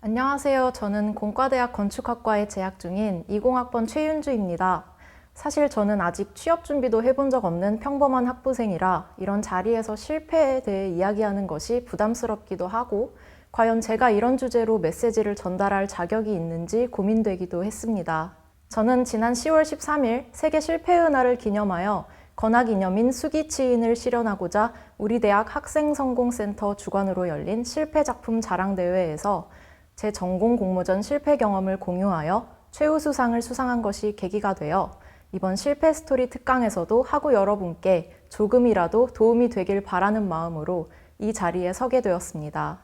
안녕하세요. 저는 공과대학 건축학과에 재학 중인 20학번 최윤주입니다. 사실 저는 아직 취업 준비도 해본 적 없는 평범한 학부생이라 이런 자리에서 실패에 대해 이야기하는 것이 부담스럽기도 하고 과연 제가 이런 주제로 메시지를 전달할 자격이 있는지 고민되기도 했습니다. 저는 지난 10월 13일 세계 실패의 날을 기념하여 건화기념인 수기치인을 실현하고자 우리 대학 학생성공센터 주관으로 열린 실패작품 자랑대회에서 제 전공 공모전 실패 경험을 공유하여 최우수상을 수상한 것이 계기가 되어 이번 실패 스토리 특강에서도 학우 여러분께 조금이라도 도움이 되길 바라는 마음으로 이 자리에 서게 되었습니다.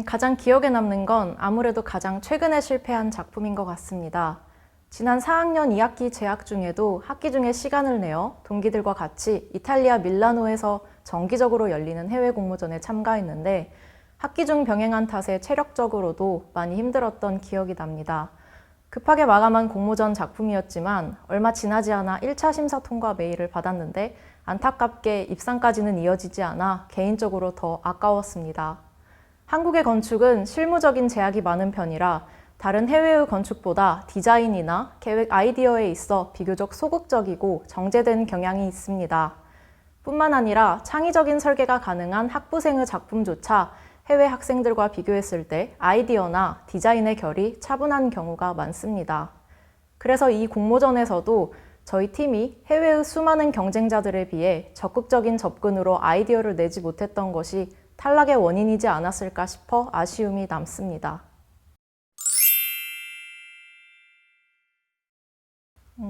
가장 기억에 남는 건 아무래도 가장 최근에 실패한 작품인 것 같습니다. 지난 4학년 2학기 재학 중에도 학기 중에 시간을 내어 동기들과 같이 이탈리아 밀라노에서 정기적으로 열리는 해외 공모전에 참가했는데 학기 중 병행한 탓에 체력적으로도 많이 힘들었던 기억이 납니다. 급하게 마감한 공모전 작품이었지만 얼마 지나지 않아 1차 심사 통과 메일을 받았는데 안타깝게 입상까지는 이어지지 않아 개인적으로 더 아까웠습니다. 한국의 건축은 실무적인 제약이 많은 편이라 다른 해외의 건축보다 디자인이나 계획 아이디어에 있어 비교적 소극적이고 정제된 경향이 있습니다. 뿐만 아니라 창의적인 설계가 가능한 학부생의 작품조차 해외 학생들과 비교했을 때 아이디어나 디자인의 결이 차분한 경우가 많습니다. 그래서 이 공모전에서도 저희 팀이 해외의 수많은 경쟁자들에 비해 적극적인 접근으로 아이디어를 내지 못했던 것이 탈락의 원인이지 않았을까 싶어 아쉬움이 남습니다.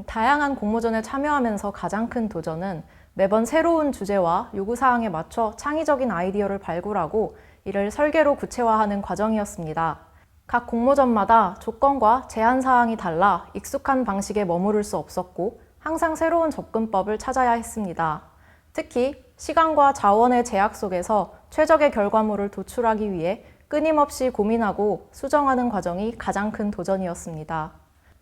다양한 공모전에 참여하면서 가장 큰 도전은 매번 새로운 주제와 요구사항에 맞춰 창의적인 아이디어를 발굴하고 이를 설계로 구체화하는 과정이었습니다. 각 공모전마다 조건과 제한사항이 달라 익숙한 방식에 머무를 수 없었고 항상 새로운 접근법을 찾아야 했습니다. 특히 시간과 자원의 제약 속에서 최적의 결과물을 도출하기 위해 끊임없이 고민하고 수정하는 과정이 가장 큰 도전이었습니다.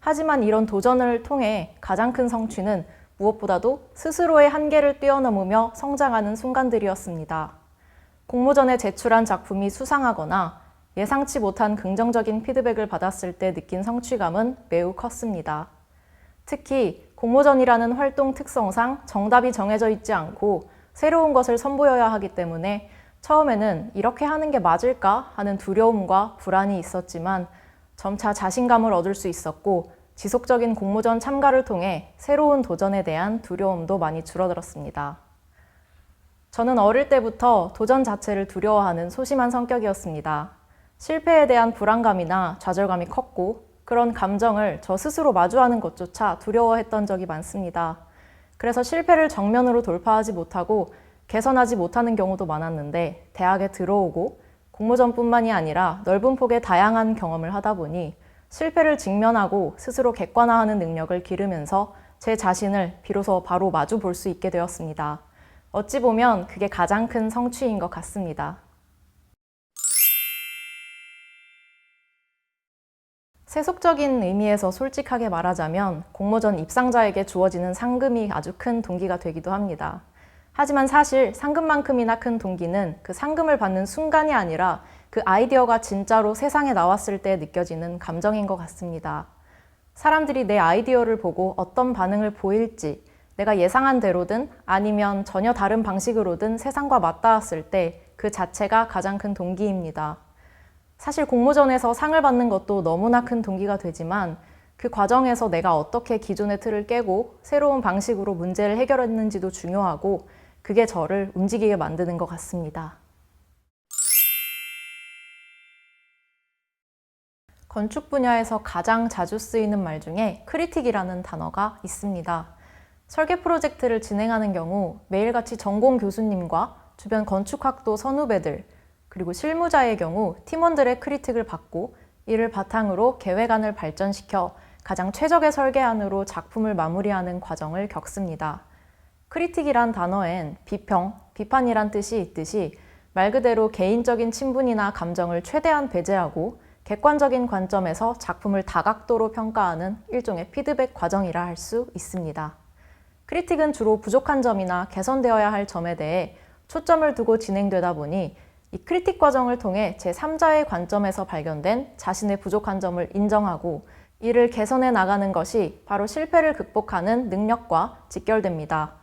하지만 이런 도전을 통해 가장 큰 성취는 무엇보다도 스스로의 한계를 뛰어넘으며 성장하는 순간들이었습니다. 공모전에 제출한 작품이 수상하거나 예상치 못한 긍정적인 피드백을 받았을 때 느낀 성취감은 매우 컸습니다. 특히 공모전이라는 활동 특성상 정답이 정해져 있지 않고 새로운 것을 선보여야 하기 때문에 처음에는 이렇게 하는 게 맞을까 하는 두려움과 불안이 있었지만 점차 자신감을 얻을 수 있었고 지속적인 공모전 참가를 통해 새로운 도전에 대한 두려움도 많이 줄어들었습니다. 저는 어릴 때부터 도전 자체를 두려워하는 소심한 성격이었습니다. 실패에 대한 불안감이나 좌절감이 컸고 그런 감정을 저 스스로 마주하는 것조차 두려워했던 적이 많습니다. 그래서 실패를 정면으로 돌파하지 못하고 개선하지 못하는 경우도 많았는데 대학에 들어오고 공모전뿐만이 아니라 넓은 폭의 다양한 경험을 하다 보니 실패를 직면하고 스스로 객관화하는 능력을 기르면서 제 자신을 비로소 바로 마주 볼 수 있게 되었습니다. 어찌 보면 그게 가장 큰 성취인 것 같습니다. 세속적인 의미에서 솔직하게 말하자면 공모전 입상자에게 주어지는 상금이 아주 큰 동기가 되기도 합니다. 하지만 사실 상금만큼이나 큰 동기는 그 상금을 받는 순간이 아니라 그 아이디어가 진짜로 세상에 나왔을 때 느껴지는 감정인 것 같습니다. 사람들이 내 아이디어를 보고 어떤 반응을 보일지 내가 예상한 대로든 아니면 전혀 다른 방식으로든 세상과 맞닿았을 때 그 자체가 가장 큰 동기입니다. 사실 공모전에서 상을 받는 것도 너무나 큰 동기가 되지만 그 과정에서 내가 어떻게 기존의 틀을 깨고 새로운 방식으로 문제를 해결했는지도 중요하고 그게 저를 움직이게 만드는 것 같습니다. 건축 분야에서 가장 자주 쓰이는 말 중에 크리틱이라는 단어가 있습니다. 설계 프로젝트를 진행하는 경우 매일같이 전공 교수님과 주변 건축학도 선후배들 그리고 실무자의 경우 팀원들의 크리틱을 받고 이를 바탕으로 계획안을 발전시켜 가장 최적의 설계안으로 작품을 마무리하는 과정을 겪습니다. 크리틱이란 단어엔 비평, 비판이란 뜻이 있듯이 말 그대로 개인적인 친분이나 감정을 최대한 배제하고 객관적인 관점에서 작품을 다각도로 평가하는 일종의 피드백 과정이라 할 수 있습니다. 크리틱은 주로 부족한 점이나 개선되어야 할 점에 대해 초점을 두고 진행되다 보니 이 크리틱 과정을 통해 제3자의 관점에서 발견된 자신의 부족한 점을 인정하고 이를 개선해 나가는 것이 바로 실패를 극복하는 능력과 직결됩니다.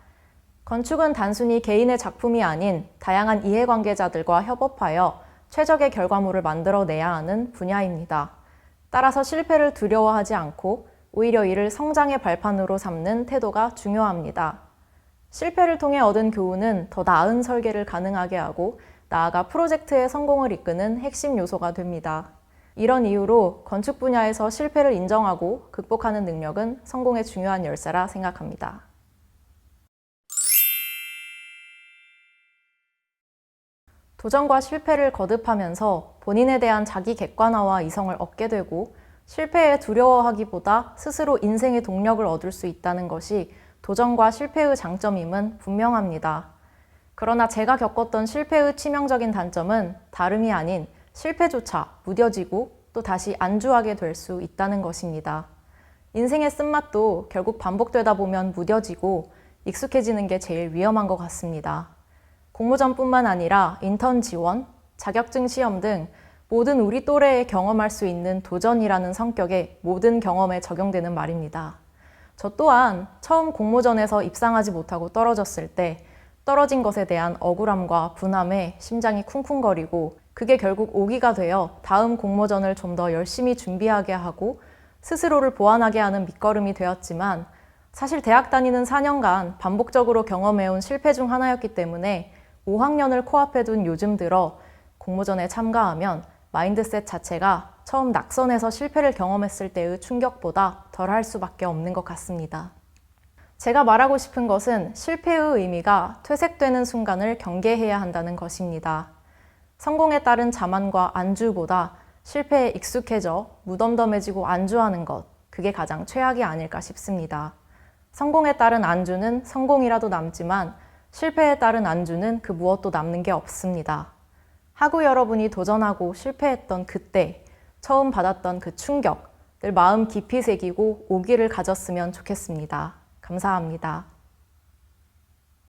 건축은 단순히 개인의 작품이 아닌 다양한 이해관계자들과 협업하여 최적의 결과물을 만들어내야 하는 분야입니다. 따라서 실패를 두려워하지 않고 오히려 이를 성장의 발판으로 삼는 태도가 중요합니다. 실패를 통해 얻은 교훈은 더 나은 설계를 가능하게 하고 나아가 프로젝트의 성공을 이끄는 핵심 요소가 됩니다. 이런 이유로 건축 분야에서 실패를 인정하고 극복하는 능력은 성공의 중요한 열쇠라 생각합니다. 도전과 실패를 거듭하면서 본인에 대한 자기 객관화와 이성을 얻게 되고 실패에 두려워하기보다 스스로 인생의 동력을 얻을 수 있다는 것이 도전과 실패의 장점임은 분명합니다. 그러나 제가 겪었던 실패의 치명적인 단점은 다름이 아닌 실패조차 무뎌지고 또 다시 안주하게 될 수 있다는 것입니다. 인생의 쓴맛도 결국 반복되다 보면 무뎌지고 익숙해지는 게 제일 위험한 것 같습니다. 공모전뿐만 아니라 인턴 지원, 자격증 시험 등 모든 우리 또래에 경험할 수 있는 도전이라는 성격의 모든 경험에 적용되는 말입니다. 저 또한 처음 공모전에서 입상하지 못하고 떨어졌을 때 떨어진 것에 대한 억울함과 분함에 심장이 쿵쿵거리고 그게 결국 오기가 되어 다음 공모전을 좀 더 열심히 준비하게 하고 스스로를 보완하게 하는 밑거름이 되었지만 사실 대학 다니는 4년간 반복적으로 경험해온 실패 중 하나였기 때문에 5학년을 코앞에 둔 요즘 들어 공모전에 참가하면 마인드셋 자체가 처음 낙선해서 실패를 경험했을 때의 충격보다 덜할 수밖에 없는 것 같습니다. 제가 말하고 싶은 것은 실패의 의미가 퇴색되는 순간을 경계해야 한다는 것입니다. 성공에 따른 자만과 안주보다 실패에 익숙해져 무덤덤해지고 안주하는 것, 그게 가장 최악이 아닐까 싶습니다. 성공에 따른 안주는 성공이라도 남지만 실패에 따른 안주는 그 무엇도 남는 게 없습니다. 하구 여러분이 도전하고 실패했던 그때 처음 받았던 그 충격, 늘 마음 깊이 새기고 오기를 가졌으면 좋겠습니다. 감사합니다.